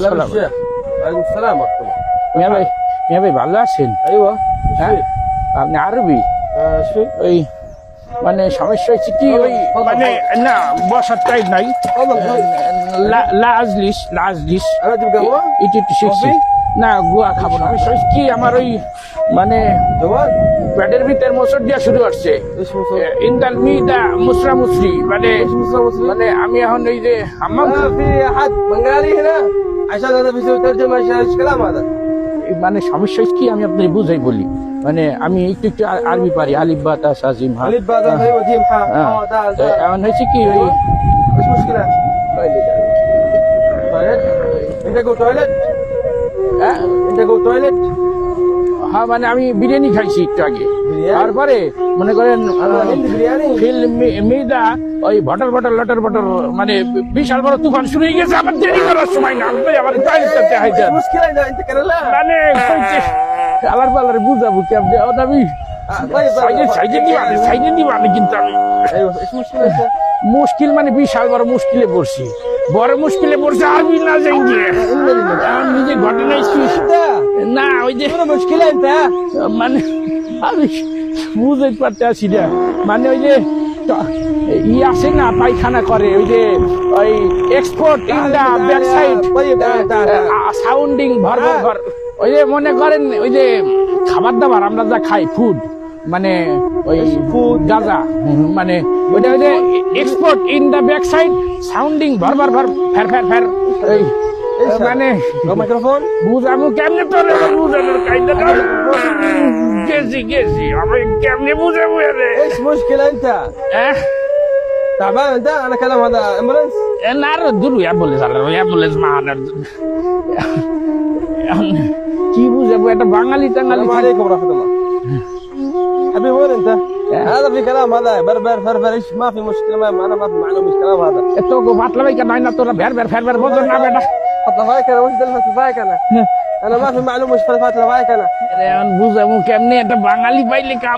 আসসালাম। ওয়ালাইকুম আসসালাম ورحمة الله। মিয়া ভাই ভালো আছেন? ايوه হ্যাঁ আপনি আরবি شو ওই মানে সমস্যা হচ্ছে কি ওই মানে না বসার টাইম নাই تفضل شوي. লাজলিস انا اجيب قهوة একটু শিখছি কফি? না গুয়া খাবো না সমস্যা হচ্ছে কি আমার ওই মানে جوال পেটের ভিতর মোচড় দিয়া শুরু হচ্ছে ايش مصر ইন্দাল মিদা মুসরা মুসরি মানে ايش مصر مصري মানে আমি এখন ওই যে হাম্মাম ما في احد بنغالي هنا عشان هذا بيسوي ترجمة عشان ايش كلام هذا মানে সমস্যা হচ্ছে কি আমি আপনাকে বুঝাই বলি মানে আমি একটু আরবি পারি আলিফ বা তা সাজিম হা علي بعد ايوه جيم حا دال دال এখন হয়েছে কি ওই ايش مشكلة تويلت انت جو تويلت হ্যাঁ انت جو تويلت হ্যাঁ মানে আমি বিরিয়ানি খাইছি একটু আগে বিরিয়ানি? তারপরে মনে করেন انا عندي برياني ফিল মিদা ওই ভটর লটর বটর মানে বিশাল বড় তুফান শুরু হয়ে গেছে আমার দেরি করার সময় না আমি আবার টয়লেট করতে হাইতে ايش مشكلة اذا انت كرلا মানে কালার পালারে বুঝাবো কি আপনি আমি طيب সাইডে দিবা কিন্তু আমি ايوه ايش مشكلة انت মুশকিল মানে বিশাল বড় মুশকিলে পড়ছি বড় মুশকিলে পড়ছে আরবি না যাই আমি নিজে ঘটনা না ওই যে شنو مشكلة انت মানে আমি বুঝতে পারতেছি না মানে ওই যে আসে না পায়খানা করে ওই যে ওই export in the back side sounding ভর ওই যে মনে করেন ওই যে খাবার দাবার আমরা যা খাই ফুড মানে ওই ফুড গাজা মানে ওইটা ওই যে export in the back side sounding ভর ফের ওই মানে ميكروفون বুঝাবো কেমনে তোর বুঝানোর কায়দা গেছি আমি কেমনে বুঝাবো রে ايش مشكلة انت تعبان انت انا كلام هذا امبولانس না রে দূর অ্যাম্বুলেন্স মাহানার কি বুঝাবো একটা বাঙালি টাঙালি السلام عليكم ورحمة الله حبيبي وين انت؟ هذا في كلام هذا بربر فرفر ايش ما في مشكلة ما انا ما في معلومة ايش كلام هذا এত পাতলা ভাই কেন না তোরা ফের বোঝো না বেটা حط لفايك انا وش دلفت لفايك انا ما في معلومة ايش فلفات لفايك انا বুঝাবো কেমনে একটা বাঙালি পাইলে